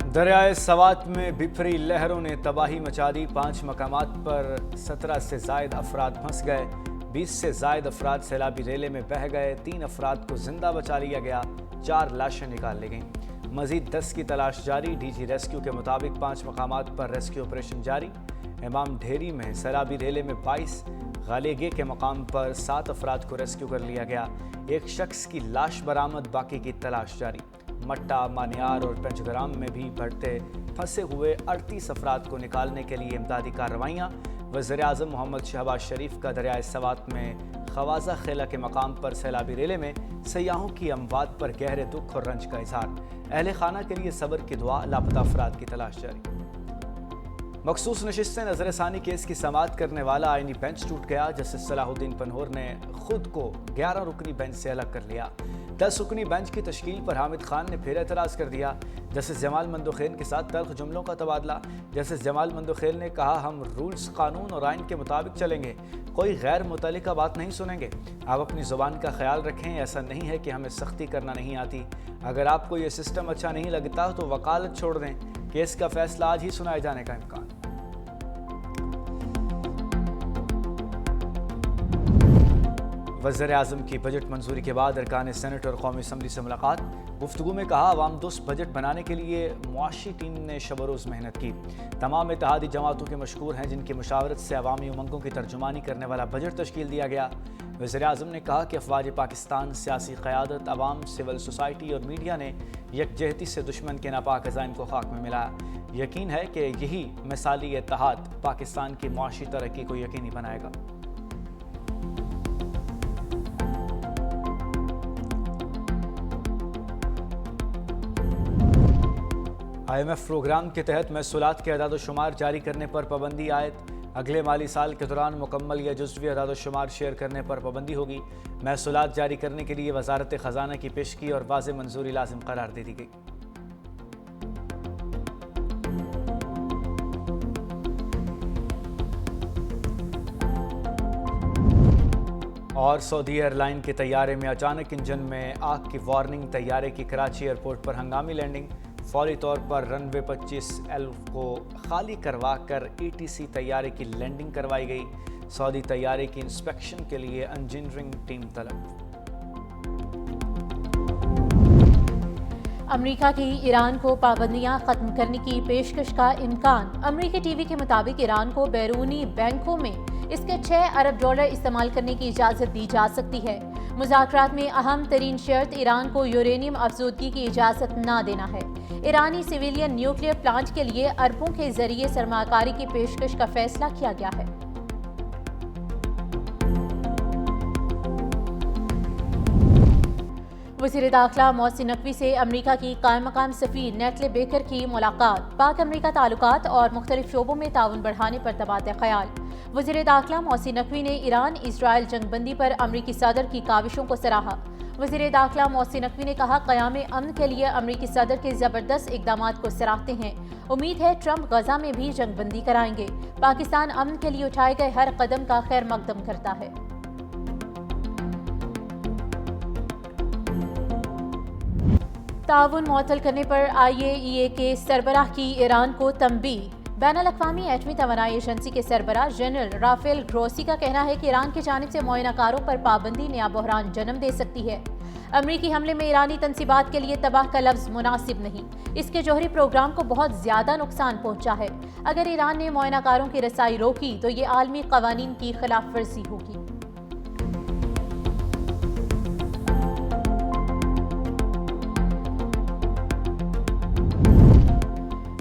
दरियाए सवात में बिफरी लहरों ने तबाही मचा दी। 5 मकामात पर 17 से जायद अफराद फंस गए। 20 से जायद अफराद सैलाबी रेले में बह गए। 3 अफराद को जिंदा बचा लिया गया। 4 लाशें निकाल ली गईं। मजीद 10 की तलाश जारी। डीजी रेस्क्यू के मुताबिक 5 मकामात पर रेस्क्यू ऑपरेशन जारी। इमाम ढेरी में सैलाबी रेले में 22, गालेगे के मकाम पर 7 अफराद को रेस्क्यू कर लिया गया। एक शख्स की लाश बरामद, बाकी की तलाश जारी। मट्टा, मानियार और पंचग्राम में भी बढ़ते फंसे हुए 38 अफराद को निकालने के लिए इमदादी कार्रवाइयाँ। वज़ीर-ए-आज़म मोहम्मद शहबाज शरीफ का दरियाए सवात में खवाजा खेला के मकाम पर सैलाबी रेले में सयाहों की अमवात पर गहरे दुख और रंज का इजहार। अहले खाना के लिए सब्र की दुआ, लापता अफराद की तलाश जारी। मखसूस नशिस्त से नजरसानी केस की समाअत करने वाला आईनी बेंच टूट गया। जस्टिस सलाहुद्दीन पनहोर ने खुद को 11 रुकनी बेंच से अलग कर लिया। 10 रुकनी बेंच की तश्कील पर हामिद खान ने फिर एतराज़ कर दिया। जस्टिस जमाल मंदोखेल के साथ तल्ख जुमलों का तबादला। जस्टिस जमाल मंदोखेल ने कहा, हम रूल्स, कानून और आइन के मुताबिक चलेंगे, कोई गैर मुतल्लिका बात नहीं सुनेंगे। आप अपनी ज़ुबान का ख्याल रखें। ऐसा नहीं है कि हमें सख्ती करना नहीं आती। अगर आपको ये सिस्टम अच्छा नहीं लगता तो वकालत छोड़ दें। केस का फैसला आज ही सुनाए जाने का इम्कान। वज़ीर-ए-आज़म की बजट मंजूरी के बाद अरकान सेनेट और कौमी असम्बली से मुलाकात। गुफ्तगू में कहा, अवाम दोस्त बजट बनाने के लिए मुआशी टीम ने शब रोज़ मेहनत की। तमाम इत्तेहादी जमातों के मशकूर हैं जिनकी मुशावरत से अवामी उमंगों की तर्जुमानी करने वाला बजट तश्कील दिया गया। वज़ीर-ए-आज़म ने कहा कि अफवाज पाकिस्तान, सियासी क़यादत, अवाम, सिविल सोसाइटी और मीडिया ने यकजहती से दुश्मन के नापाक अज़ाइम को खाक में मिलाया। यकीन है कि यही मिसाली इत्तेहाद पाकिस्तान की मुआशी तरक्की को यकीनी बनाएगा। IMF प्रोग्राम के तहत महसूलात के अदाद-ओ-शुमार जारी करने पर पाबंदी आयद। अगले माली साल के दौरान मुकम्मल या जुज़वी अदाद-ओ-शुमार शेयर करने पर पाबंदी होगी। महसूलात जारी करने के लिए वज़ारत ख़ज़ाना की पेशगी और वाज़ेह मंजूरी लाजिम करार दे दी गई। और सऊदी एयरलाइन के तैयारे में अचानक इंजन में आग की वार्निंग। तैयारे की कराची एयरपोर्ट पर हंगामी लैंडिंग। फौरी तौर पर रनवे 25L को खाली करवा कर ATC तैयारे की लैंडिंग करवाई गई। सऊदी तैयारे की इंस्पेक्शन के लिए इंजीनियरिंग टीम तलब। अमेरिका की ईरान को पाबंदियां खत्म करने की पेशकश का इम्कान। अमेरिकी टीवी के मुताबिक ईरान को बैरूनी बैंकों में इसके $6 अरब इस्तेमाल करने की इजाज़त दी जा सकती है। मुज़ाकरात में अहम तरीन शर्त ईरान को यूरेनियम अफज़ूदगी की इजाज़त न देना है। ईरानी सिविलियन न्यूक्लियर प्लांट के लिए अरबों के जरिए सरमाकारी की पेशकश का फैसला किया गया है। वज़ीर दाखिला मोहसिन नकवी से अमेरिका की कायम मकाम सफ़ीर नेटले बेकर की मुलाकात। पाक अमेरिका ताल्लुकात और मुख्तलिफ शोबों में ताउन बढ़ाने पर तबादला ख्याल। वज़ीर दाखिला मोहसिन नकवी ने ईरान इजराइल जंगबंदी पर अमेरिकी सदर की काविशों को सराहा। वज़ीर दाखिला मोहसिन नकवी ने कहा, क़याम अमन के लिए अमेरिकी सदर के ज़बरदस्त इक़दामात को सराहते हैं। उम्मीद है ट्रंप गजा में भी जंगबंदी कराएंगे। पाकिस्तान अमन के लिए उठाए गए हर कदम का खैर मकदम करता है। ताउन मुअत्तल करने पर IAEA के सरबराह की ईरान को तंबीह। बैनुल-अक़वामी एटमी तवानाई एजेंसी के सरबराह जनरल राफेल ग्रोसी का कहना है कि ईरान की जानिब से मुआयनाकारों पर पाबंदी नया बहरान जन्म दे सकती है। अमरीकी हमले में ईरानी तंसीबात के लिए तबाह का लफ्ज़ मुनासिब नहीं। इसके जौहरी प्रोग्राम को बहुत ज़्यादा नुकसान पहुँचा है। अगर ईरान ने मुआयनाकारों की रसाई रोकी तो ये आलमी क़वानीन की खिलाफ वर्जी होगी।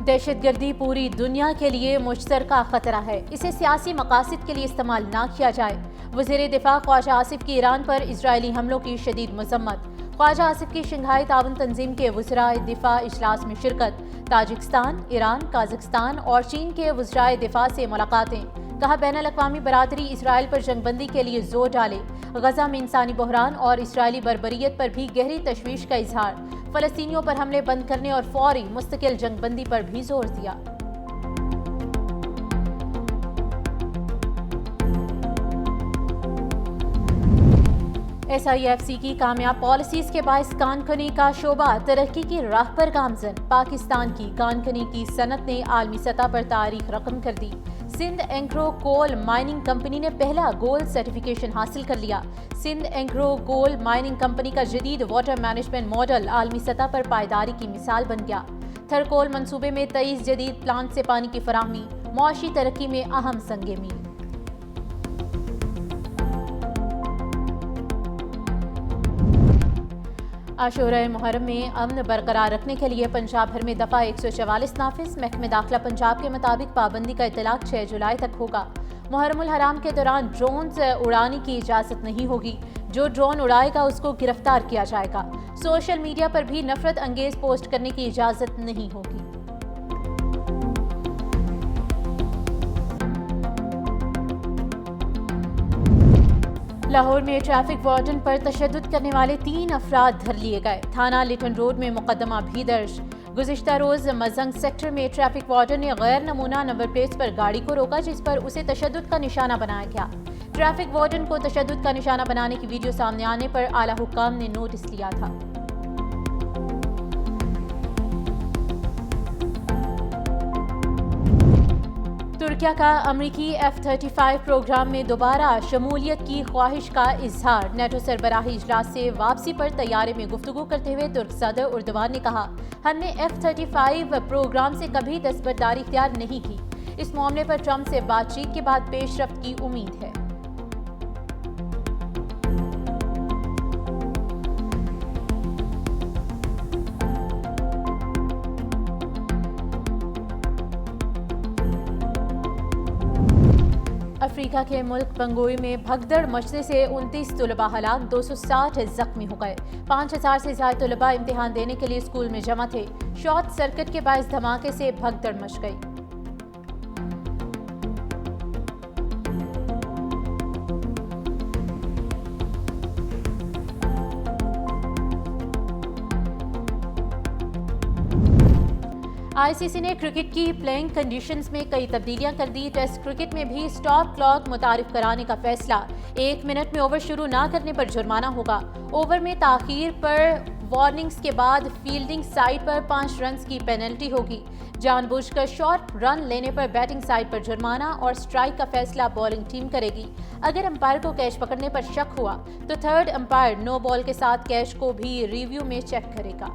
दहशतगर्दी पूरी दुनिया के लिए मुश्तरका खतरा है। इसे सियासी मकासद के लिए इस्तेमाल ना किया जाए। वज़ीर दिफा ख्वाजा आसिफ की ईरान पर इजरायली हमलों की शदीद मजम्मत। ख्वाजा आसिफ की शंघाई ताउन तंजीम के वज़राए दिफा इजलास में शिरकत। ताजिकिस्तान, ईरान, काज़ाकिस्तान और चीन के वज़राए दिफा से मुलाकातें। कहा, बैनुल-अक़वामी बरादरी इसराइल पर जंगबंदी के लिए जोर डाले। गजा में इंसानी बहरान और इसराइली बर्बरियत पर भी गहरी तशवीश का इजहार। फ़लस्तीनियों पर हमले बंद करने और फौरी मुस्तकिल जंगबंदी पर भी जोर दिया। SIFC کی کامیاب پالیسیز کے باعث کان کنی کا شعبہ ترقی کی راہ پر گامزن۔ پاکستان کی کان کنی کی صنعت نے عالمی سطح پر تاریخ رقم کر دی۔ سندھ اینگرو کول مائننگ کمپنی نے پہلا گولڈ سرٹیفکیشن حاصل کر لیا۔ Sindh Engro gold mining company کا جدید واٹر مینجمنٹ ماڈل عالمی سطح پر پائیداری کی مثال بن گیا۔ تھرکول منصوبے میں 23 جدید پلانٹ سے پانی کی فراہمی معاشی ترقی میں اہم سنگ میل۔ عاشورہ محرم میں امن برقرار رکھنے کے لیے پنجاب بھر میں دفعہ 144 نافذ۔ محکمہ داخلہ پنجاب کے مطابق پابندی کا اطلاق 6 جولائی تک ہوگا۔ محرم الحرام کے دوران ڈرونز اڑانے کی اجازت نہیں ہوگی۔ جو ڈرون اڑائے گا اس کو گرفتار کیا جائے گا۔ سوشل میڈیا پر بھی نفرت انگیز پوسٹ کرنے کی اجازت نہیں ہوگی۔ لاہور میں ٹریفک وارڈن پر تشدد کرنے والے 3 افراد دھر لیے گئے۔ تھانہ لٹن روڈ میں مقدمہ بھی درج۔ گزشتہ روز مزنگ سیکٹر میں ٹریفک وارڈن نے غیر نمونہ نمبر پلیٹس پر گاڑی کو روکا جس پر اسے تشدد کا نشانہ بنایا گیا۔ ٹریفک وارڈن کو تشدد کا نشانہ بنانے کی ویڈیو سامنے آنے پر اعلیٰ حکام نے نوٹس لیا تھا۔ ترکیہ کا امریکی F-35 پروگرام میں دوبارہ شمولیت کی خواہش کا اظہار۔ نیٹو سربراہی اجلاس سے واپسی پر طیارے میں گفتگو کرتے ہوئے ترک صدر اردوان نے کہا، ہم نے F-35 پروگرام سے کبھی دستبرداری اختیار نہیں کی۔ اس معاملے پر ٹرمپ سے بات چیت کے بعد پیش رفت کی امید ہے۔ افریقہ کے ملک بنگوئی میں بھگدڑ مچنے سے 29 طلباء ہلاک، 260 زخمی ہو گئے۔ 5000 سے زائد طلباء امتحان دینے کے لیے اسکول میں جمع تھے۔ شارٹ سرکٹ کے باعث دھماکے سے بھگدڑ مچ گئی۔ ICC نے کرکٹ کی پلینگ کنڈیشنز میں کئی تبدیلیاں کر دی۔ ٹیسٹ کرکٹ میں بھی سٹاپ کلاک متعارف کرانے کا فیصلہ۔ 1 منٹ میں اوور شروع نہ کرنے پر جرمانہ ہوگا۔ اوور میں تاخیر پر وارننگز کے بعد فیلڈنگ سائڈ پر 5 رنز کی پینلٹی ہوگی۔ جان بوجھ کر شارٹ رن لینے پر بیٹنگ سائڈ پر جرمانہ اور سٹرائک کا فیصلہ بالنگ ٹیم کرے گی۔ اگر امپائر کو کیچ پکڑنے پر شک ہوا تو تھرڈ امپائر نو بال کے ساتھ کیچ کو بھی ریویو میں چیک کرے گا۔